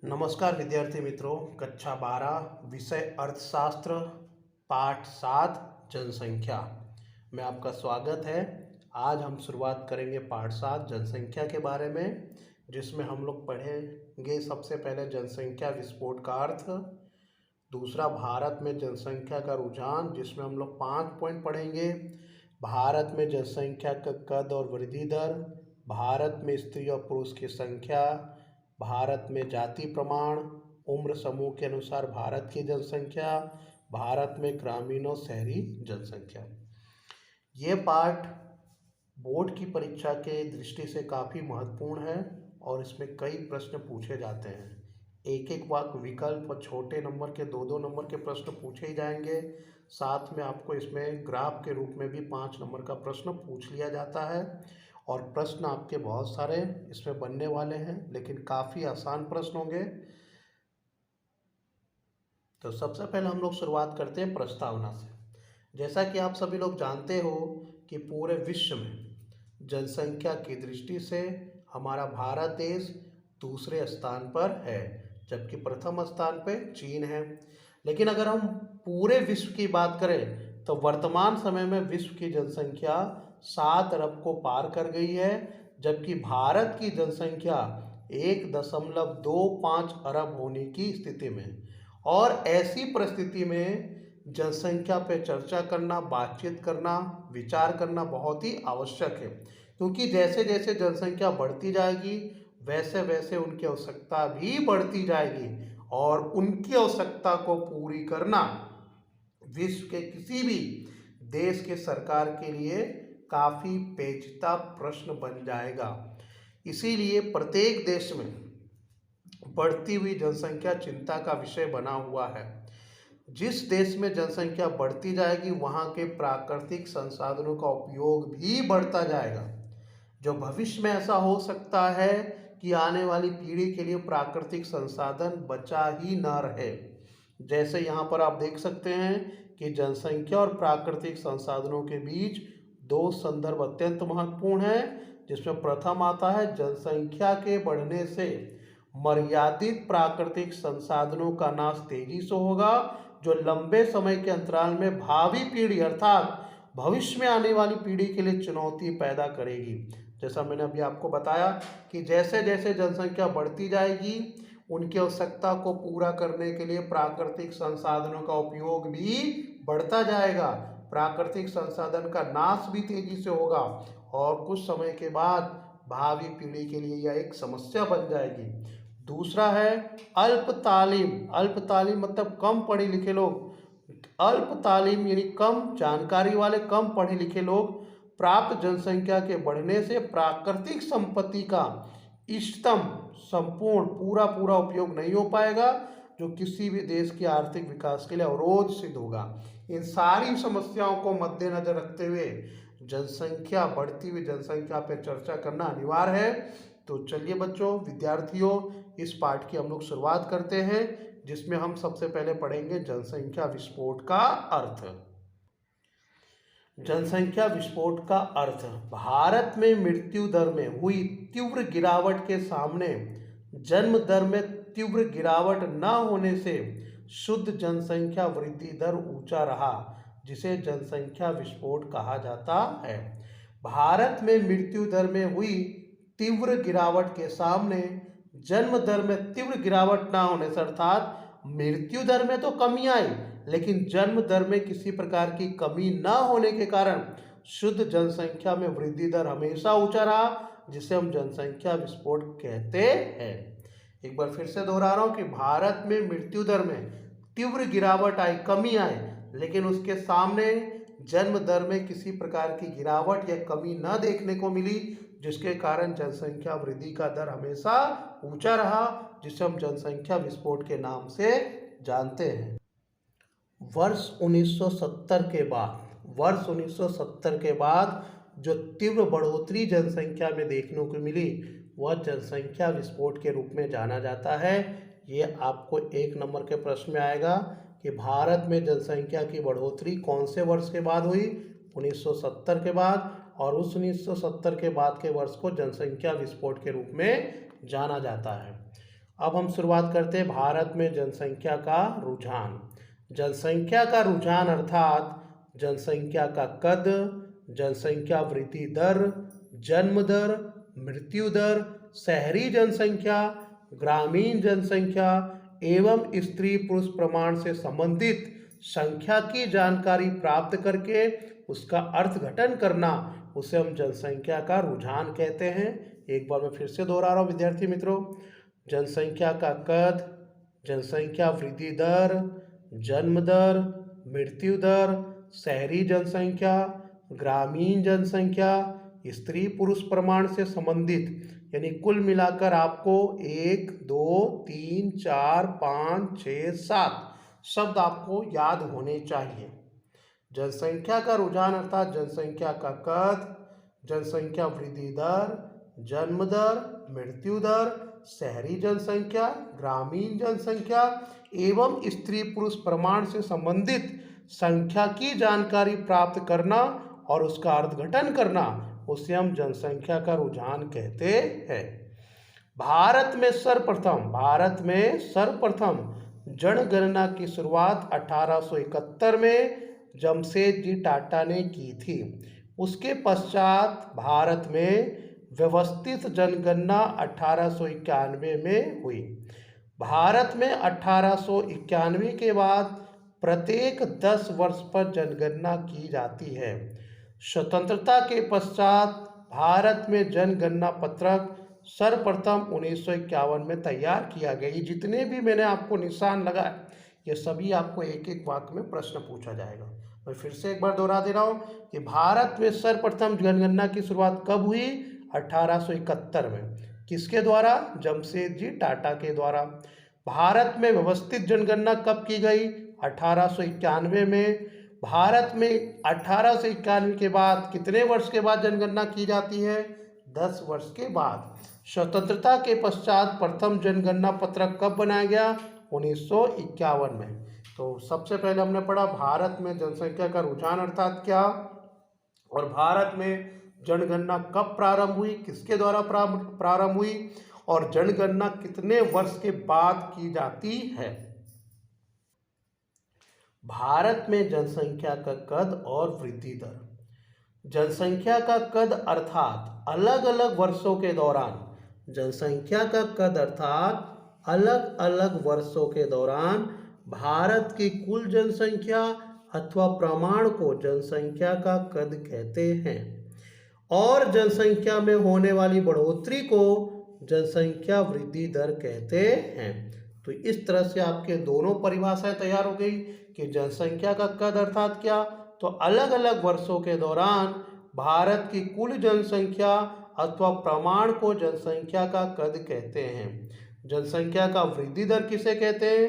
नमस्कार विद्यार्थी मित्रों, कक्षा 12 विषय अर्थशास्त्र पाठ 7 जनसंख्या में आपका स्वागत है। आज हम शुरुआत करेंगे पाठ 7 जनसंख्या के बारे में, जिसमें हम लोग पढ़ेंगे सबसे पहले जनसंख्या विस्फोट का अर्थ, दूसरा भारत में जनसंख्या का रुझान जिसमें हम लोग 5 पॉइंट पढ़ेंगे, भारत में जनसंख्या का कद और वृद्धि दर, भारत में स्त्री और पुरुष की संख्या, भारत में जाति प्रमाण, उम्र समूह के अनुसार भारत की जनसंख्या, भारत में ग्रामीण और शहरी जनसंख्या। ये पाठ बोर्ड की परीक्षा के दृष्टि से काफ़ी महत्वपूर्ण है और इसमें कई प्रश्न पूछे जाते हैं। एक एक वाक्य विकल्प और छोटे नंबर के 2-2 नंबर के प्रश्न पूछे ही जाएंगे। साथ में आपको इसमें ग्राफ के रूप में भी 5 नंबर का प्रश्न पूछ लिया जाता है और प्रश्न आपके बहुत सारे इसमें बनने वाले हैं, लेकिन काफ़ी आसान प्रश्न होंगे। तो सबसे पहले हम लोग शुरुआत करते हैं प्रस्तावना से। जैसा कि आप सभी लोग जानते हो कि पूरे विश्व में जनसंख्या की दृष्टि से हमारा भारत देश दूसरे स्थान पर है, जबकि प्रथम स्थान पे चीन है। लेकिन अगर हम पूरे विश्व की बात करें तो वर्तमान समय में विश्व की जनसंख्या 7 अरब को पार कर गई है, जबकि भारत की जनसंख्या 1.25 अरब होने की स्थिति में। और ऐसी परिस्थिति में जनसंख्या पे चर्चा करना, बातचीत करना, विचार करना बहुत ही आवश्यक है, क्योंकि जैसे जैसे जनसंख्या बढ़ती जाएगी वैसे वैसे उनकी आवश्यकता भी बढ़ती जाएगी और उनकी आवश्यकता को पूरी करना विश्व के किसी भी देश के सरकार के लिए काफ़ी पेचीदा प्रश्न बन जाएगा। इसीलिए प्रत्येक देश में बढ़ती हुई जनसंख्या चिंता का विषय बना हुआ है। जिस देश में जनसंख्या बढ़ती जाएगी वहाँ के प्राकृतिक संसाधनों का उपयोग भी बढ़ता जाएगा, जो भविष्य में ऐसा हो सकता है कि आने वाली पीढ़ी के लिए प्राकृतिक संसाधन बचा ही न रहे। जैसे यहाँ पर आप देख सकते हैं कि जनसंख्या और प्राकृतिक संसाधनों के बीच 2 संदर्भ अत्यंत महत्वपूर्ण हैं, जिसमें प्रथम आता है जनसंख्या के बढ़ने से मर्यादित प्राकृतिक संसाधनों का नाश तेजी से होगा, जो लंबे समय के अंतराल में भावी पीढ़ी अर्थात भविष्य में आने वाली पीढ़ी के लिए चुनौती पैदा करेगी। जैसा मैंने अभी आपको बताया कि जैसे जैसे जनसंख्या बढ़ती जाएगी उनकी आवश्यकता को पूरा करने के लिए प्राकृतिक संसाधनों का उपयोग भी बढ़ता जाएगा, प्राकृतिक संसाधन का नाश भी तेजी से होगा और कुछ समय के बाद भावी पीढ़ी के लिए यह एक समस्या बन जाएगी। दूसरा है अल्प तालीम। अल्प तालीम मतलब कम पढ़े लिखे लोग। अल्प तालीम यानी कम जानकारी वाले, कम पढ़े लिखे लोग प्राप्त जनसंख्या के बढ़ने से प्राकृतिक संपत्ति का इष्टतम संपूर्ण पूरा उपयोग नहीं हो पाएगा, जो किसी भी देश के आर्थिक विकास के लिए अवरोध सिद्ध होगा। इन सारी समस्याओं को मद्देनजर रखते हुए बढ़ती हुई जनसंख्या पर चर्चा करना अनिवार्य है। तो चलिए बच्चों, विद्यार्थियों, इस पाठ की हम लोग शुरुआत करते हैं, जिसमें हम सबसे पहले पढ़ेंगे जनसंख्या विस्फोट का अर्थ। जनसंख्या विस्फोट का अर्थ भारत में मृत्यु दर में हुई तीव्र गिरावट के सामने जन्म दर में तीव्र गिरावट न होने से शुद्ध जनसंख्या वृद्धि दर ऊंचा रहा, जिसे जनसंख्या विस्फोट कहा जाता है। भारत में मृत्यु दर में हुई तीव्र गिरावट के सामने जन्म दर में तीव्र गिरावट न होने से, अर्थात मृत्यु दर में तो कमी आई लेकिन जन्म दर में किसी प्रकार की कमी न होने के कारण शुद्ध जनसंख्या में वृद्धि दर हमेशा ऊंचा रहा, जिसे हम जनसंख्या विस्फोट कहते हैं। एक बार फिर से दोहरा रहा हूं कि भारत में मृत्यु दर में तीव्र गिरावट आई, कमी आई, लेकिन उसके सामने जन्म दर में किसी प्रकार की गिरावट या कमी न देखने को मिली, जिसके कारण जनसंख्या वृद्धि का दर हमेशा ऊंचा रहा, जिसे हम जनसंख्या विस्फोट के नाम से जानते हैं। वर्ष 1970 के बाद जो तीव्र बढ़ोतरी जनसंख्या में देखने को मिली वह जनसंख्या विस्फोट के रूप में जाना जाता है। ये आपको 1 नंबर के प्रश्न में आएगा कि भारत में जनसंख्या की बढ़ोतरी कौन से वर्ष के बाद हुई? 1970 के बाद, और उस 1970 के बाद के वर्ष को जनसंख्या विस्फोट के रूप में जाना जाता है। अब हम शुरुआत करते हैं भारत में जनसंख्या का रुझान। जनसंख्या का रुझान अर्थात जनसंख्या का कद, जनसंख्या वृद्धि दर, जन्म दर, मृत्यु दर, शहरी जनसंख्या, ग्रामीण जनसंख्या एवं स्त्री पुरुष प्रमाण से संबंधित संख्या की जानकारी प्राप्त करके उसका अर्थघटन करना, उसे हम जनसंख्या का रुझान कहते हैं। एक बार मैं फिर से दोहरा रहा हूँ विद्यार्थी मित्रों, जनसंख्या का कद, जनसंख्या वृद्धि दर, जन्म दर, मृत्यु दर, शहरी जनसंख्या, ग्रामीण जनसंख्या, स्त्री पुरुष प्रमाण से संबंधित, यानी कुल मिलाकर आपको 1, 2, 3, 4, 5, 6, 7 शब्द आपको याद होने चाहिए। जनसंख्या का रुझान अर्थात जनसंख्या का कद, जनसंख्या वृद्धि दर, जन्म दर, मृत्यु दर, शहरी जनसंख्या, ग्रामीण जनसंख्या एवं स्त्री पुरुष प्रमाण से संबंधित संख्या की जानकारी प्राप्त करना और उसका अर्थघटन करना, उसे हम जनसंख्या का रुझान कहते हैं। भारत में सर्वप्रथम जनगणना की शुरुआत 1871 में जमशेदजी टाटा ने की थी। उसके पश्चात भारत में व्यवस्थित जनगणना 1891 में हुई। भारत में 1891 के बाद प्रत्येक 10 वर्ष पर जनगणना की जाती है। स्वतंत्रता के पश्चात भारत में जनगणना पत्रक सर्वप्रथम 1951 में तैयार किया गया। ये जितने भी मैंने आपको निशान लगाए, ये सभी आपको एक एक वाक्य में प्रश्न पूछा जाएगा। मैं फिर से एक बार दोहरा दे रहा हूँ कि भारत में सर्वप्रथम जनगणना की शुरुआत कब हुई? 1871 में। किसके द्वारा? जमशेदजी टाटा के द्वारा। भारत में व्यवस्थित जनगणना कब की गई? 1891 में। भारत में 1891 के बाद कितने वर्ष के बाद जनगणना की जाती है? 10 वर्ष के बाद। स्वतंत्रता के पश्चात प्रथम जनगणना पत्रक कब बनाया गया? 1951 में। तो सबसे पहले हमने पढ़ा भारत में जनसंख्या का रुझान अर्थात क्या, और भारत में जनगणना कब प्रारंभ हुई, किसके द्वारा प्रारंभ हुई, और जनगणना कितने वर्ष के बाद की जाती है। भारत में जनसंख्या का कद और वृद्धि दर। जनसंख्या का कद अर्थात अलग अलग वर्षों के दौरान, जनसंख्या का कद अर्थात अलग अलग वर्षों के दौरान भारत की कुल जनसंख्या अथवा प्रमाण को जनसंख्या का कद कहते हैं, और जनसंख्या में होने वाली बढ़ोतरी को जनसंख्या वृद्धि दर कहते हैं। तो इस तरह से आपके दोनों परिभाषाएं तैयार हो गई कि जनसंख्या का कद अर्थात क्या, तो अलग अलग वर्षों के दौरान भारत की कुल जनसंख्या अथवा प्रमाण को जनसंख्या का कद कहते हैं। जनसंख्या का वृद्धि दर किसे कहते हैं?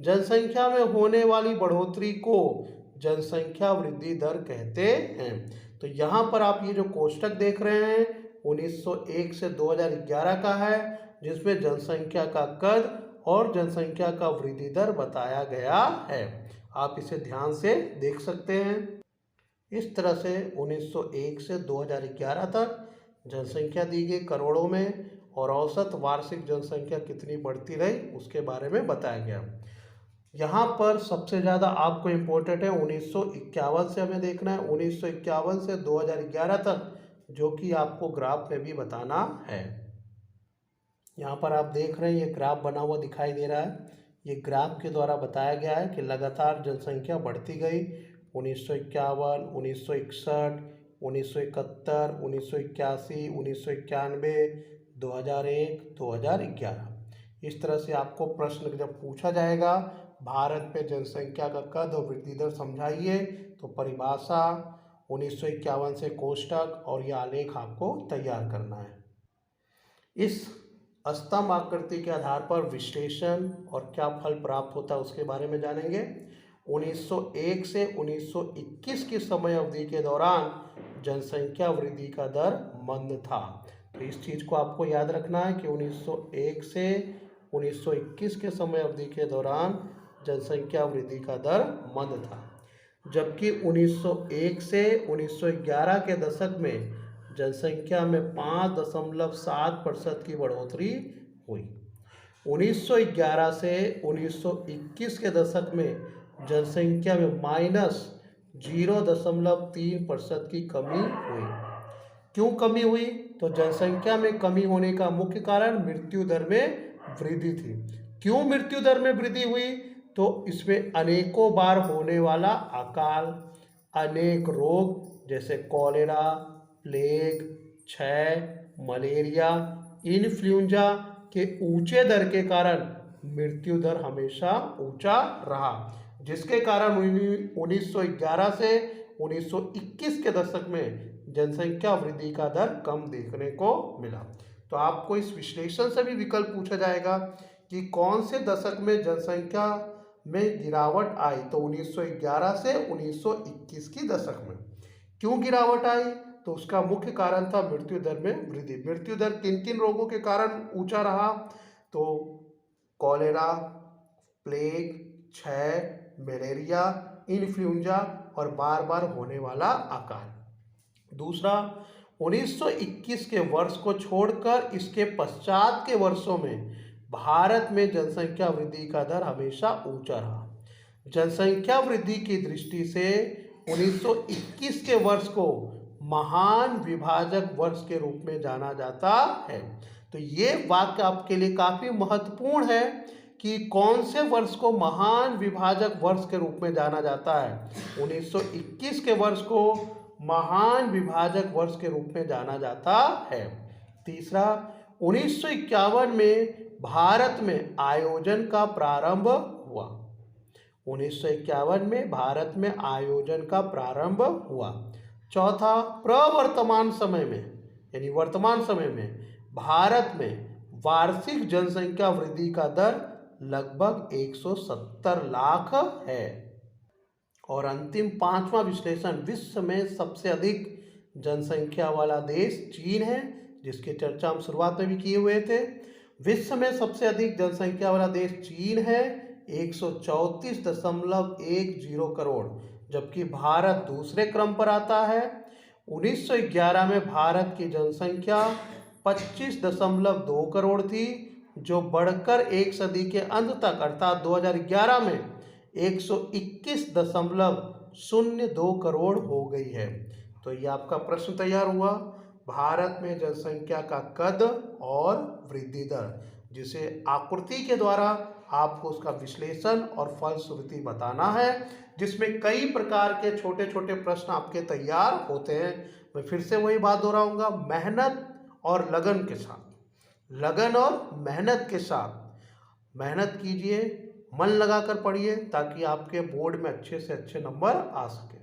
जनसंख्या में होने वाली बढ़ोतरी को जनसंख्या वृद्धि दर कहते हैं। तो यहाँ पर आप ये जो कोष्टक देख रहे हैं 1901 से 2011 का है, जिसमें जनसंख्या का कद और जनसंख्या का वृद्धि दर बताया गया है। आप इसे ध्यान से देख सकते हैं। इस तरह से 1901 से 2011 तक जनसंख्या दी गई करोड़ों में, और औसत वार्षिक जनसंख्या कितनी बढ़ती रही उसके बारे में बताया गया। यहाँ पर सबसे ज़्यादा आपको इम्पोर्टेंट है 1951 से हमें देखना है, 1951 से 2011 तक, जो कि आपको ग्राफ में भी बताना है। यहाँ पर आप देख रहे हैं ये ग्राफ बना हुआ दिखाई दे रहा है। ये ग्राफ के द्वारा बताया गया है कि लगातार जनसंख्या बढ़ती गई। 1951, 1961, 1971, 1981, 1991, 2001, 2011। इस तरह से आपको प्रश्न जब पूछा जाएगा भारत में जनसंख्या का कद और वृद्धि दर समझाइए, तो परिभाषा 1951 से कोष्टक और यह आलेख आपको तैयार करना है। इस स्तंभ आकृति के आधार पर विश्लेषण और क्या फल प्राप्त होता है उसके बारे में जानेंगे। 1901 से 1921 की समय अवधि के दौरान जनसंख्या वृद्धि का दर मंद था। तो इस चीज़ को आपको याद रखना है कि 1901 से 1921 के समय अवधि के दौरान जनसंख्या वृद्धि का दर मंद था, जबकि 1901 से 1911 के दशक में जनसंख्या में 5.7% की बढ़ोतरी हुई। 1911 से 1921 के दशक में जनसंख्या में -0.3% की कमी हुई। क्यों कमी हुई? तो जनसंख्या में कमी होने का मुख्य कारण मृत्यु दर में वृद्धि थी। क्यों मृत्यु दर में वृद्धि हुई? तो इसमें अनेकों बार होने वाला अकाल, अनेक रोग जैसे कॉलेरा, प्लेग, क्षय, मलेरिया, इन्फ्लुएंजा के ऊंचे दर के कारण मृत्यु दर हमेशा ऊंचा रहा, जिसके कारण 1911 से 1921 के दशक में जनसंख्या वृद्धि का दर कम देखने को मिला। तो आपको इस विश्लेषण से भी विकल्प पूछा जाएगा कि कौन से दशक में जनसंख्या में गिरावट आई, तो 1911 से 1921 की दशक में। क्यों गिरावट आई? तो उसका मुख्य कारण था मृत्यु दर में वृद्धि। मृत्यु दर किन किन रोगों के कारण ऊंचा रहा? तो कॉलेरा, प्लेग, क्षय, मलेरिया, इन्फ्लुएंजा और बार बार होने वाला अकाल। दूसरा, 1921 के वर्ष को छोड़कर इसके पश्चात के वर्षों में भारत में जनसंख्या वृद्धि का दर हमेशा ऊंचा रहा। जनसंख्या वृद्धि की दृष्टि से 1921 के वर्ष को महान विभाजक वर्ष के रूप में जाना जाता है। तो ये वाक्य आपके लिए काफी महत्वपूर्ण है कि कौन से वर्ष को महान विभाजक वर्ष के रूप में जाना जाता है। 1921 के वर्ष को महान विभाजक वर्ष के रूप में जाना जाता है। तीसरा, 1951 में भारत में आयोजन का प्रारंभ हुआ। 1951 में भारत में आयोजन का प्रारंभ हुआ। चौथा, प्रवर्तमान समय में यानी वर्तमान समय में भारत में वार्षिक जनसंख्या वृद्धि का दर लगभग 170 लाख है। और अंतिम पांचवा विश्लेषण, विश्व में सबसे अधिक जनसंख्या वाला देश चीन है, जिसकी चर्चा हम शुरुआत में भी किए हुए थे। विश्व में सबसे अधिक जनसंख्या वाला देश चीन है, 134.10 करोड़, जबकि भारत दूसरे क्रम पर आता है। 1911 में भारत की जनसंख्या 25.2 करोड़ थी, जो बढ़कर एक सदी के अंत तक अर्थात 2011 में 121.02 करोड़ हो गई है। तो ये आपका प्रश्न तैयार हुआ, भारत में जनसंख्या का कद और वृद्धि दर, जिसे आकृति के द्वारा आपको उसका विश्लेषण और फलश्रुति बताना है, जिसमें कई प्रकार के छोटे छोटे प्रश्न आपके तैयार होते हैं। मैं फिर से वही बात दोहराऊंगा, मेहनत और लगन के साथ, लगन और मेहनत के साथ मेहनत कीजिए, मन लगाकर पढ़िए, ताकि आपके बोर्ड में अच्छे से अच्छे नंबर आ सके।